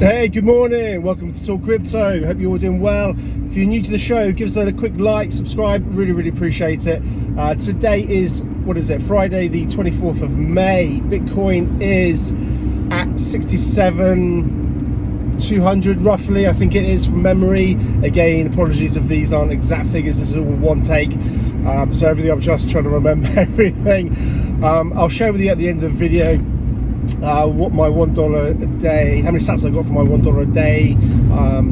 Hey, good morning. Welcome to TalkCrypto. Hope you're all doing well. If you're new to the show, give us a quick like, subscribe. Really appreciate it. Today is, Friday the 24th of May. Bitcoin is at 67,200 roughly. I think it is from memory. Again, apologies if these aren't exact figures. This is all one take. So everything, I'm just trying to remember everything. I'll share with you at the end of the video what my $1 a day, how many sats I got for my $1 a day,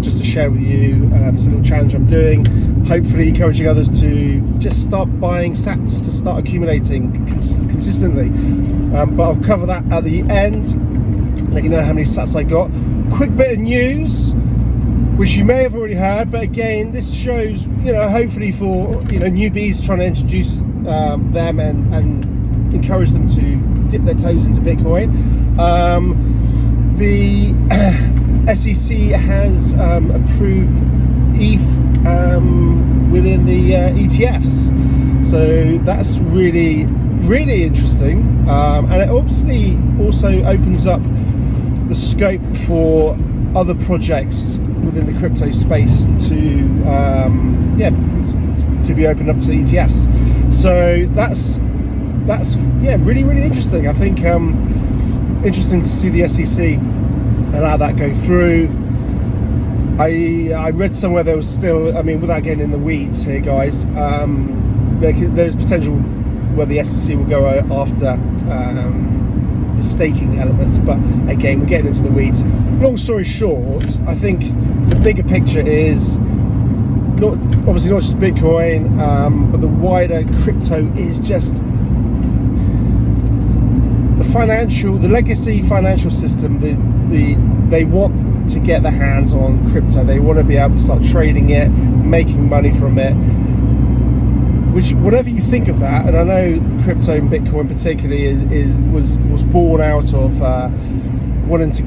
just to share with you. It's a little challenge I'm doing, hopefully encouraging others to just start buying sats, to start accumulating consistently. But I'll cover that at the end, let you know how many sats I got. Quick bit of news, which you may have already heard, but again, this shows, hopefully for newbies, trying to introduce them and encourage them to dip their toes into Bitcoin. The SEC has approved ETH within the ETFs, so that's really interesting, and it obviously also opens up the scope for other projects within the crypto space to be opened up to ETFs. So that's really interesting. I think interesting to see the SEC allow that go through. I read somewhere there was still, without getting in the weeds here, guys, there's potential where the SEC will go after the staking element, but again, we're getting into the weeds. Long story short, I think the bigger picture is not just Bitcoin, but the wider crypto is just the legacy financial system. They want to get their hands on crypto. They want to be able to start trading it, making money from it. Which, whatever you think of that, and I know crypto and Bitcoin particularly was born out of wanting to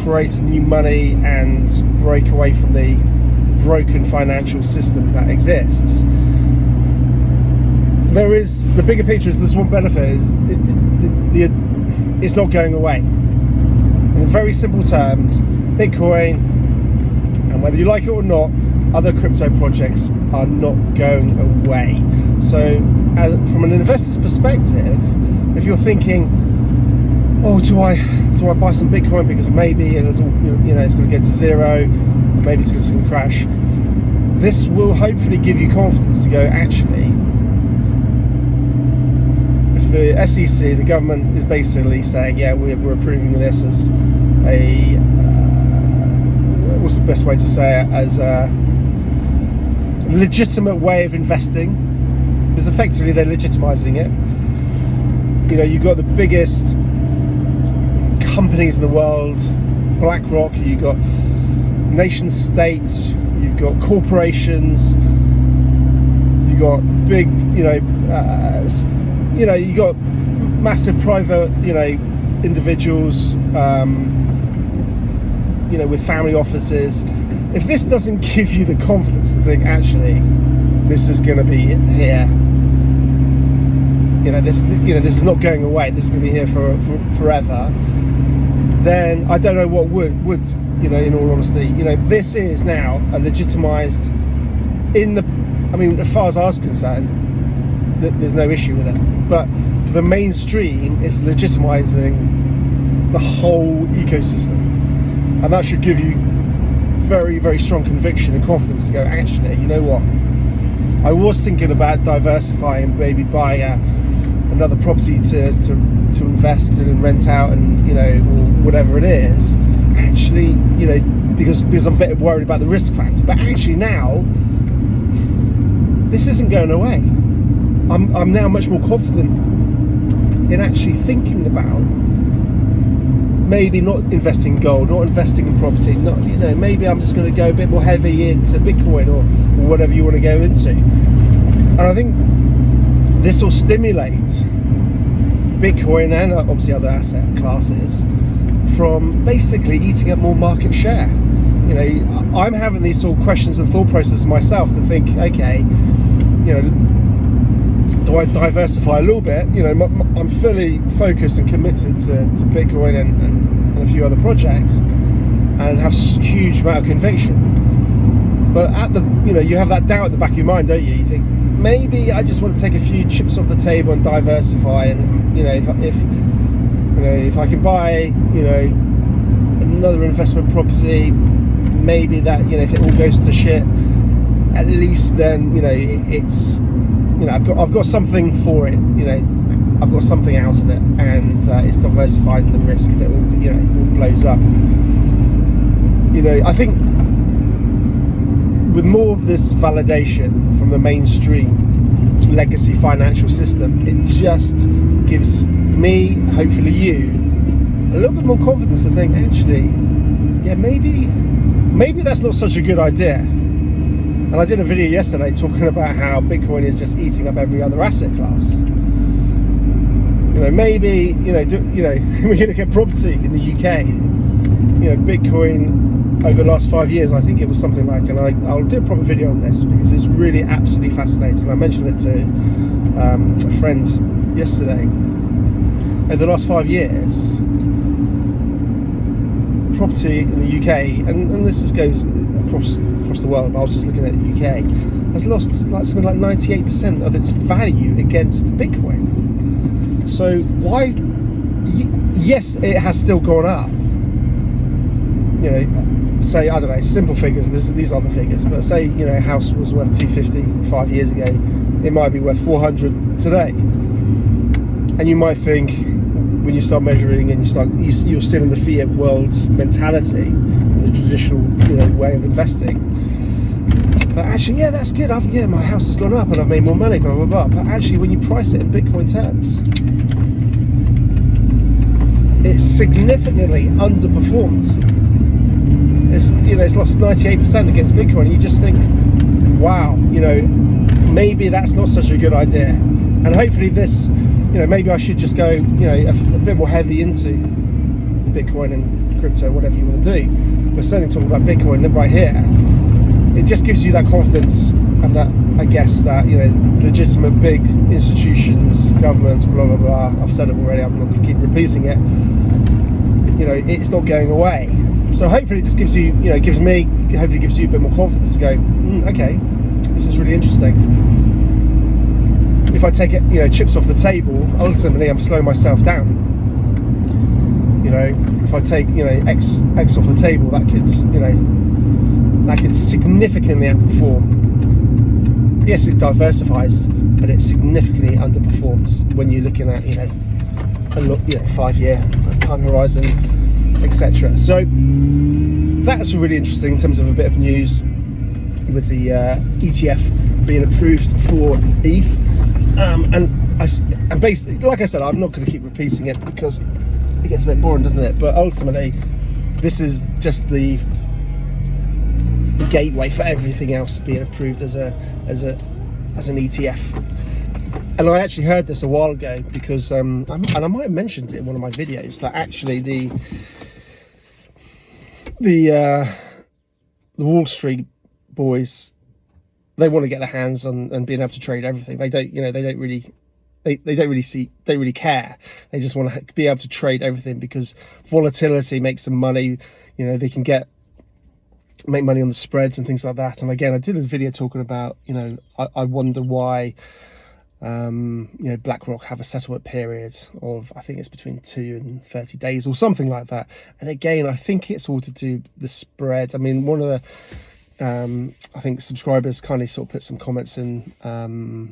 create a new money and break away from the broken financial system that exists. The bigger picture is, there's one benefit, is it's not going away. In very simple terms, Bitcoin, and whether you like it or not, other crypto projects are not going away. So from an investor's perspective, if you're thinking, oh, do I buy some Bitcoin because maybe it's going to get to zero, or maybe it's going to crash, this will hopefully give you confidence to go, actually, the SEC, the government, is basically saying, yeah, we're approving this as a what's the best way to say it, as a legitimate way of investing, because effectively they're legitimizing it. You've got the biggest companies in the world, BlackRock, you've got nation states, you've got corporations, you've got big, you got massive private, individuals, with family offices. If this doesn't give you the confidence to think, actually, this is going to be here, this is not going away, this is going to be here for forever, then I don't know what would, in all honesty. This is now a legitimized, as far as I was concerned, there's no issue with it. But for the mainstream, it's legitimizing the whole ecosystem. And that should give you very strong conviction and confidence to go, actually, you know what? I was thinking about diversifying, maybe buy another property to invest in and rent out, and or whatever it is. Actually, because I'm a bit worried about the risk factor. But actually now, this isn't going away. I'm now much more confident in actually thinking about maybe not investing in gold, not investing in property, maybe I'm just going to go a bit more heavy into Bitcoin or whatever you want to go into. And I think this will stimulate Bitcoin and obviously other asset classes from basically eating up more market share. I'm having these sort of questions and thought processes myself to think, okay, do I diversify a little bit? I'm fully focused and committed to Bitcoin and a few other projects. and have huge amount of conviction. But at the, you have that doubt at the back of your mind, don't you? You think, maybe I just want to take a few chips off the table and diversify, and if I can buy another investment property, maybe that, if it all goes to shit, at least then it's I've got something for it, I've got something out of it, and it's diversifying the risk if it all all blows up. I think with more of this validation from the mainstream legacy financial system, it just gives me, hopefully you, a little bit more confidence to think, actually, yeah, maybe that's not such a good idea. And I did a video yesterday talking about how Bitcoin is just eating up every other asset class. Maybe when you look at property in the UK, Bitcoin over the last 5 years, I think it was something like, and I'll do a proper video on this because it's really absolutely fascinating. I mentioned it to a friend yesterday. Over the last 5 years, property in the UK, and this goes across the world, but I was just looking at the UK, has lost something like 98% of its value against Bitcoin. So why? Yes, it has still gone up. Say, I don't know, simple figures. These are the figures, but say a house was worth 250 5 years ago, it might be worth 400 today. And you might think, when you start measuring and you're still in the fiat world mentality, the traditional way of investing, but actually, yeah, that's good. My house has gone up and I've made more money, blah blah blah. But actually, when you price it in Bitcoin terms, it significantly underperforms. It's lost 98% against Bitcoin, and you just think, wow, maybe that's not such a good idea. And hopefully this, maybe I should just go, a bit more heavy into Bitcoin and crypto, whatever you want to do. But certainly talking about Bitcoin right here, it just gives you that confidence, and that, I guess, that legitimate big institutions, governments, blah blah blah. I've said it already. I'm not going to keep repeating it. It's not going away. So hopefully it just gives you, hopefully gives you a bit more confidence to go, okay, this is really interesting. If I take it, chips off the table, ultimately I'm slowing myself down. If I take, X off the table, that could significantly outperform. Yes, it diversifies, but it significantly underperforms when you're looking at, a 5-year time horizon, etc. So that's really interesting in terms of a bit of news with the ETF being approved for ETH. And basically, like I said, I'm not going to keep repeating it because it gets a bit boring, doesn't it? But ultimately, this is just the gateway for everything else being approved as an ETF. And I actually heard this a while ago because, and I might have mentioned it in one of my videos, that actually the Wall Street boys, they want to get their hands on being able to trade everything. They don't, they don't really care. They just want to be able to trade everything because volatility makes them money. They can make money on the spreads and things like that. And again, I did a video talking about, I wonder why, BlackRock have a settlement period of, I think it's between 2 and 30 days or something like that. And again, I think it's all to do with the spread. I mean, one of the I think subscribers kindly sort of put some comments in,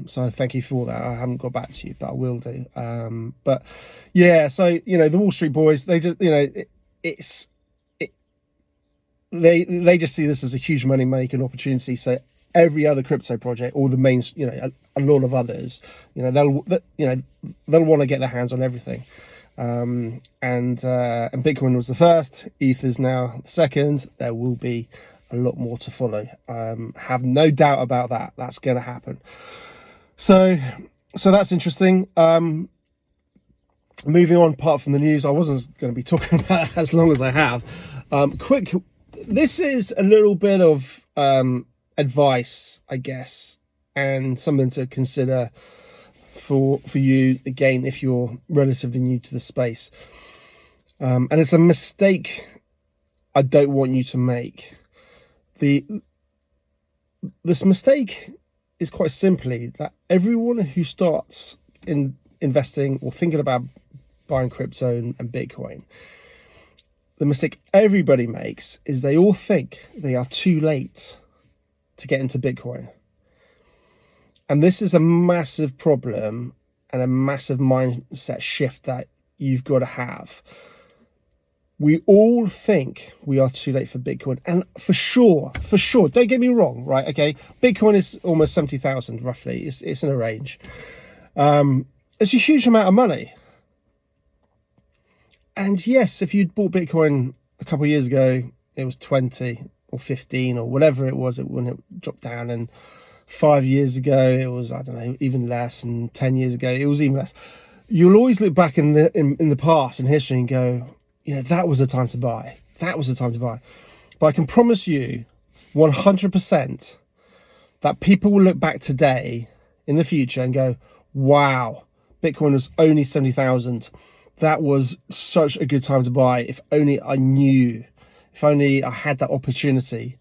so thank you for that. I haven't got back to you, but I will do. But yeah, so the Wall Street boys, they just they just see this as a huge money making opportunity. So every other crypto project, or the main, a lot of others, they'll want to get their hands on everything. And Bitcoin was the first, ETH is now the second. There will be a lot more to follow. Have no doubt about that. That's going to happen. So that's interesting. Moving on, apart from the news, I wasn't going to be talking about it as long as I have. This is a little bit of advice, I guess, and something to consider for you, again, if you're relatively new to the space. And it's a mistake I don't want you to make. This mistake is quite simply that everyone who starts in investing or thinking about buying crypto and Bitcoin, the mistake everybody makes is they all think they are too late to get into Bitcoin. And this is a massive problem and a massive mindset shift that you've got to have. We all think we are too late for Bitcoin. And for sure, don't get me wrong, right? Okay, Bitcoin is almost 70,000 roughly. It's in a range. It's a huge amount of money. And yes, if you'd bought Bitcoin a couple of years ago, it was 20 or 15 or whatever it was when it dropped down. And 5 years ago, it was, I don't know, even less. And 10 years ago, it was even less. You'll always look back in the past, in history, and go, that was the time to buy. That was the time to buy. But I can promise you 100% that people will look back today in the future and go, wow, Bitcoin was only 70,000. That was such a good time to buy. If only I knew, if only I had that opportunity.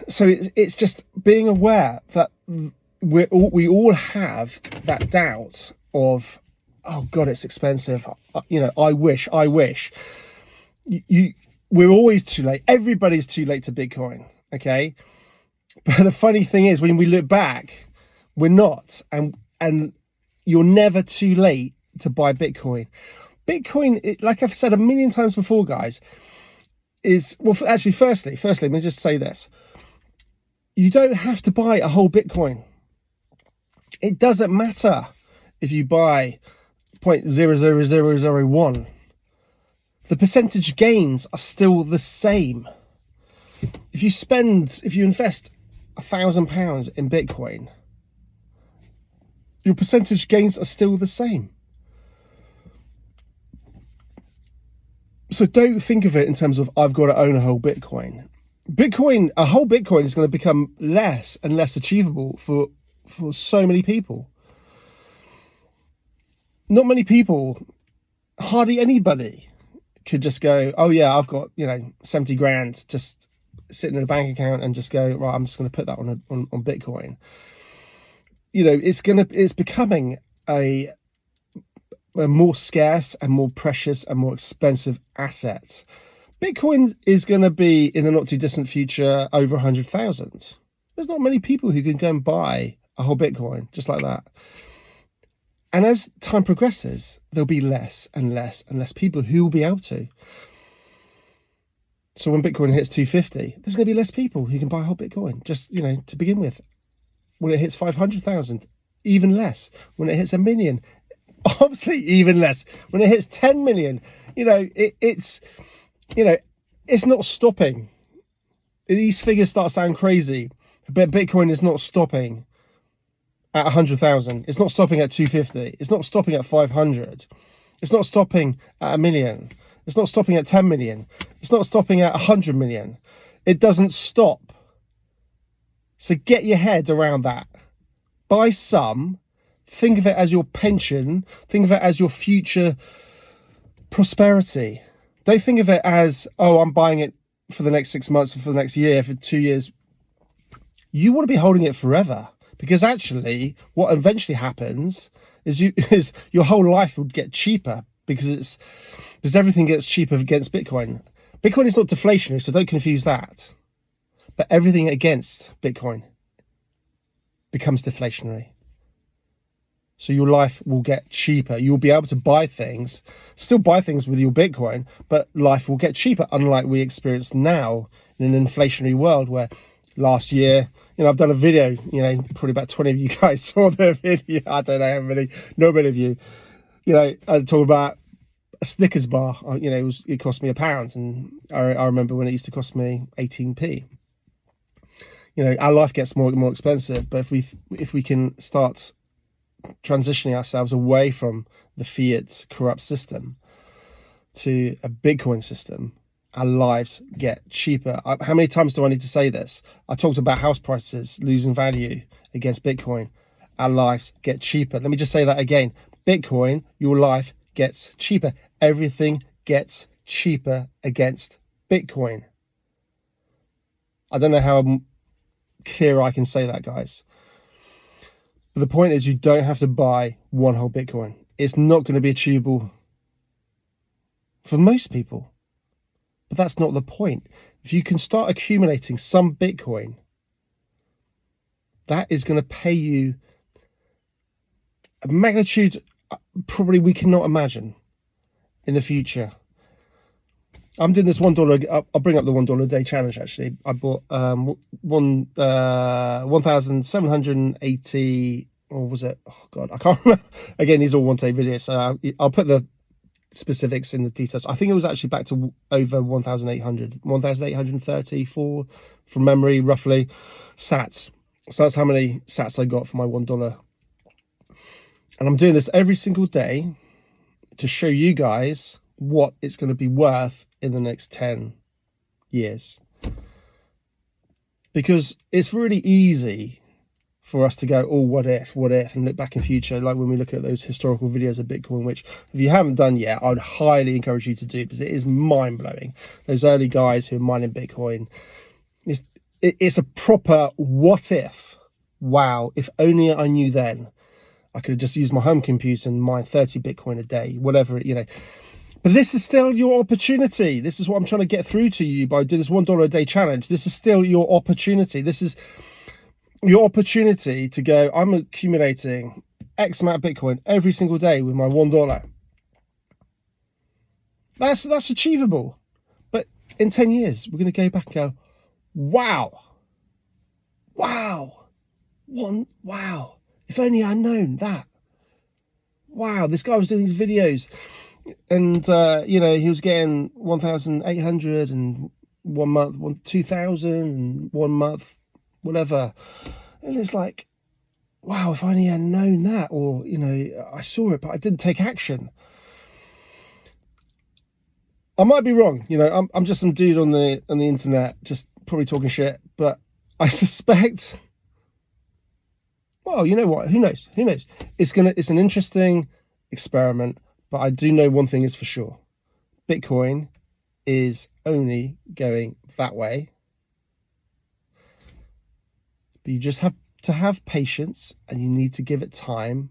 So it's just being aware that we all have that doubt of, oh God, it's expensive. I wish. We're always too late. Everybody's too late to Bitcoin. Okay. But the funny thing is, when we look back, we're not, and you're never too late to buy Bitcoin. Bitcoin, like I've said a million times before, guys, is, well, actually, firstly, let me just say this. You don't have to buy a whole Bitcoin. It doesn't matter if you buy 0.00001. The percentage gains are still the same. If you invest £1,000 in Bitcoin, your percentage gains are still the same. So don't think of it in terms of, I've got to own a whole Bitcoin. A whole Bitcoin is going to become less and less achievable for so many people. Not many people, hardly anybody, could just go, oh yeah, I've got 70 grand just sitting in a bank account and just go, right, I'm just going to put that on Bitcoin. It's becoming a more scarce and more precious and more expensive asset. Bitcoin is going to be, in the not too distant future, over 100,000. There's not many people who can go and buy a whole Bitcoin just like that. And as time progresses, there'll be less and less and less people who will be able to. So when Bitcoin hits 250, there's going to be less people who can buy a whole Bitcoin, just, to begin with. When it hits 500,000, even less. When it hits 1 million, obviously even less. When it hits 10 million, it's not stopping. These figures start to sound crazy, but Bitcoin is not stopping at 100,000. It's not stopping at 250. It's not stopping at 500. It's not stopping at 1 million. It's not stopping at 10 million. It's not stopping at 100 million. It doesn't stop. So get your head around that. Buy some. Think of it as your pension. Think of it as your future prosperity. Don't think of it as, oh, I'm buying it for the next 6 months, for the next year, for 2 years. You want to be holding it forever, because actually what eventually happens is your whole life would get cheaper because everything gets cheaper against Bitcoin. Bitcoin is not deflationary, so don't confuse that. But everything against Bitcoin becomes deflationary. So your life will get cheaper. You'll be able to buy things, still buy things with your Bitcoin, but life will get cheaper, unlike we experience now in an inflationary world where last year, I've done a video, probably about 20 of you guys saw the video. I don't know how many, no many of you. I talk about a Snickers bar. It cost me £1, and I remember when it used to cost me 18p. Our life gets more expensive, but if we can start transitioning ourselves away from the fiat corrupt system to a Bitcoin system, our lives get cheaper. How many times do I need to say this? I talked about house prices losing value against Bitcoin. Our lives get cheaper. Let me just say that again. Bitcoin, your life gets cheaper. Everything gets cheaper against Bitcoin. I don't know how clear I can say that, guys. But the point is, you don't have to buy one whole Bitcoin. It's not going to be achievable for most people. But that's not the point. If you can start accumulating some Bitcoin, that is going to pay you a magnitude probably we cannot imagine in the future. I'm doing this $1. I'll bring up the $1 a day challenge. Actually, I bought 1,780, or was it? Oh God, I can't remember. Again, these are all one-day videos, so I'll put the specifics in the details. I think it was actually back to over 1,800, 1,834 from memory, roughly, sats. So that's how many sats I got for my $1. And I'm doing this every single day to show you guys what it's going to be worth in the next 10 years. Because it's really easy for us to go, oh, what if, and look back in future, like when we look at those historical videos of Bitcoin, which if you haven't done yet, I would highly encourage you to do, because it is mind-blowing. Those early guys who are mining Bitcoin, it's a proper what if. Wow, if only I knew then. I could have just used my home computer and mine 30 Bitcoin a day, whatever, you know. But this is still your opportunity. This is what I'm trying to get through to you by doing this $1 a day challenge. This is still your opportunity. This is your opportunity to go, I'm accumulating X amount of Bitcoin every single day with my $1. That's achievable. But in 10 years, we're going to go back and go, wow. If only I'd known that. Wow, this guy was doing these videos, and you know, he was getting 1,800 and 1 month, 2,000 and 1 month, whatever. And it's like, wow, if I only had known that, or you know, I saw it, but I didn't take action. I might be wrong, you know. I'm just some dude on the internet, just probably talking shit, but I suspect. Well, you know what? Who knows? Who knows? It's an interesting experiment, but I do know one thing is for sure. Bitcoin is only going that way. But you just have to have patience, and you need to give it time.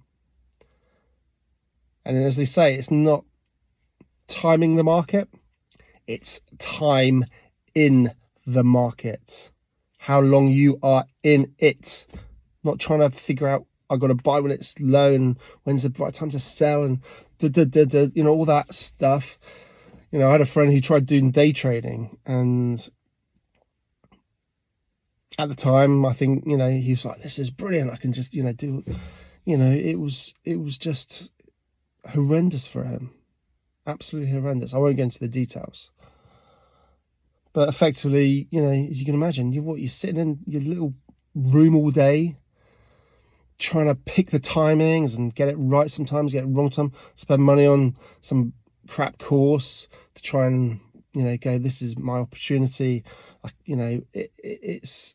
And as they say, it's not timing the market, it's time in the market. How long you are in it. Not trying to figure out, I've got to buy when it's low and when's the right time to sell, and you know, all that stuff. You know, I had a friend who tried doing day trading, and at the time, I think, you know, he was like, this is brilliant, I can just, you know, do, you know, it was just horrendous for him. Absolutely horrendous. I won't go into the details. But effectively, you know, you can imagine, you're sitting in your little room all day, trying to pick the timings and get it right sometimes, get it wrong time, spend money on some crap course to try and, you know, go, this is my opportunity. You know, it's,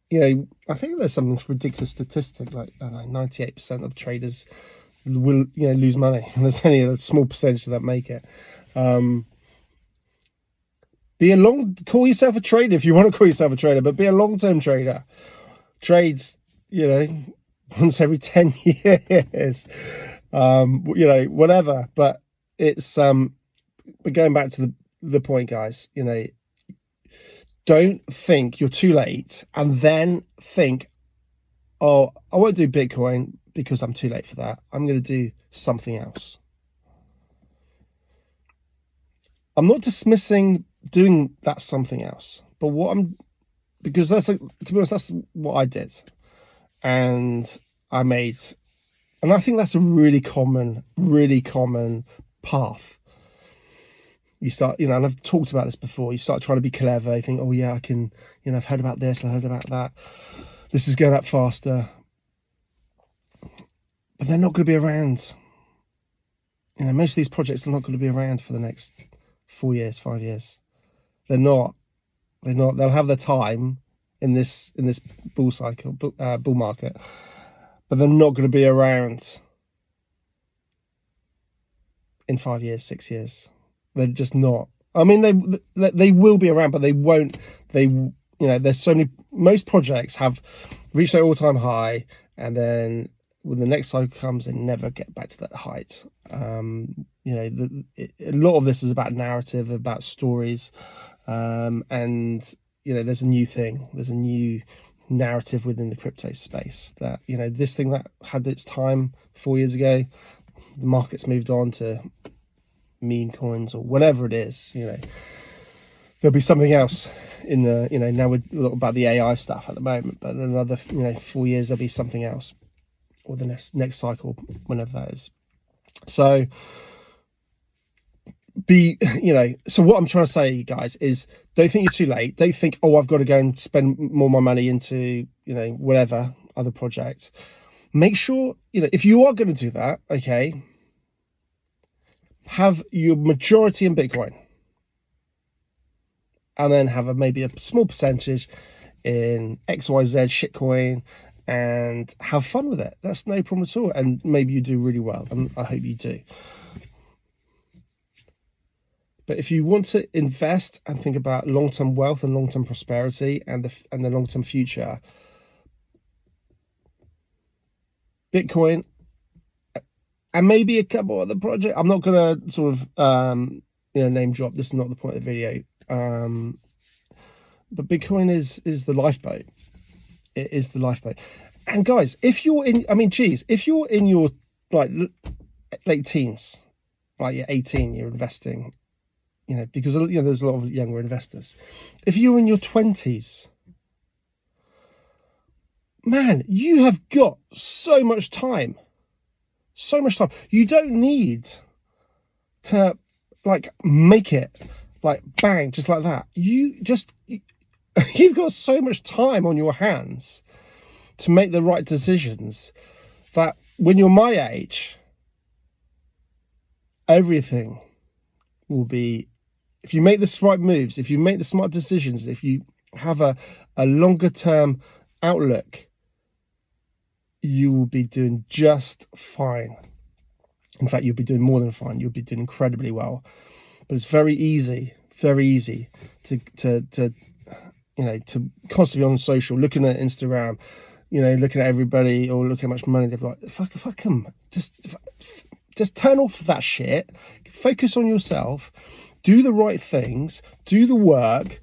you know, I think there's some ridiculous statistic, like, I don't know, 98% of traders will, you know, lose money. And there's only a small percentage that make it. Call yourself a trader if you want to call yourself a trader, but be a long-term trader. Trades, you know, once every 10 years, you know, whatever. But it's, but going back to the point, guys, you know, don't think you're too late and then think, oh, I won't do Bitcoin because I'm too late for that. I'm going to do something else. I'm not dismissing doing that something else, but because that's, to be honest, that's what I did. And I made, and I think that's a really common path. You start, you know, and I've talked about this before, you start trying to be clever, you think, oh yeah, I can, you know, I've heard about this, I've heard about that, this is going up faster. But they're not going to be around. You know, most of these projects are not going to be around for the next 4 years, 5 years. They're not. They'll have their time in this bull cycle, bull market, but they're not going to be around in 5 years, 6 years. They're just not. I mean, they will be around, but they won't. There's so many. Most projects have reached their all-time high, and then when the next cycle comes, they never get back to that height. A lot of this is about narrative, about stories, and there's a new thing. There's a new narrative within the crypto space that this thing that had its time 4 years ago, the market's moved on to meme coins or whatever it is. There'll be something else in the now we're a lot about the AI stuff at the moment, but in another 4 years there'll be something else, or the next cycle, whenever that is. So so what I'm trying to say, guys, is don't think you're too late. Don't think, oh, I've got to go and spend more of my money into whatever other project. Make sure if you are going to do that, okay, have your majority in Bitcoin, and then have maybe a small percentage in XYZ shitcoin, and have fun with it. That's no problem at all. And maybe you do really well, and I hope you do. But if you want to invest and think about long-term wealth and long-term prosperity and the long-term future, Bitcoin and maybe a couple other projects. I'm not going to sort of name drop. This is not the point of the video. But Bitcoin is the lifeboat. It is the lifeboat. And guys, if you're in, if you're in your late teens, like you're 18, you're investing, because there's a lot of younger investors. If you're in your 20s, man, you have got so much time. So much time. You don't need to make it bang, just like that. You've got so much time on your hands to make the right decisions that when you're my age, everything will be, if you make the right moves, if you make the smart decisions, if you have a longer term outlook, you will be doing just fine. In fact, you'll be doing more than fine. You'll be doing incredibly well. But it's very easy to constantly on social, looking at Instagram, looking at everybody, or looking at how much money they've got. Fuck them. Just turn off that shit. Focus on yourself. Do the right things. Do the work.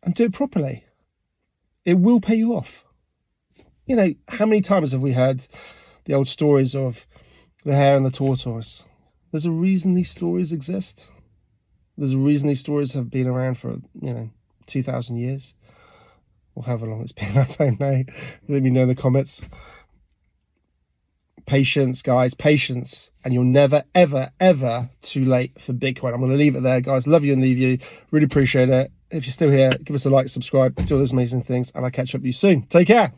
And do it properly. It will pay you off. How many times have we heard the old stories of the hare and the tortoise? There's a reason these stories exist. There's a reason these stories have been around for, 2,000 years. Or however long it's been, I don't know. Let me know in the comments. Patience, guys, patience. And you're never, ever, ever too late for Bitcoin. I'm going to leave it there, guys. Love you and leave you. Really appreciate it. If you're still here, give us a like, subscribe, do all those amazing things, and I'll catch up with you soon. Take care.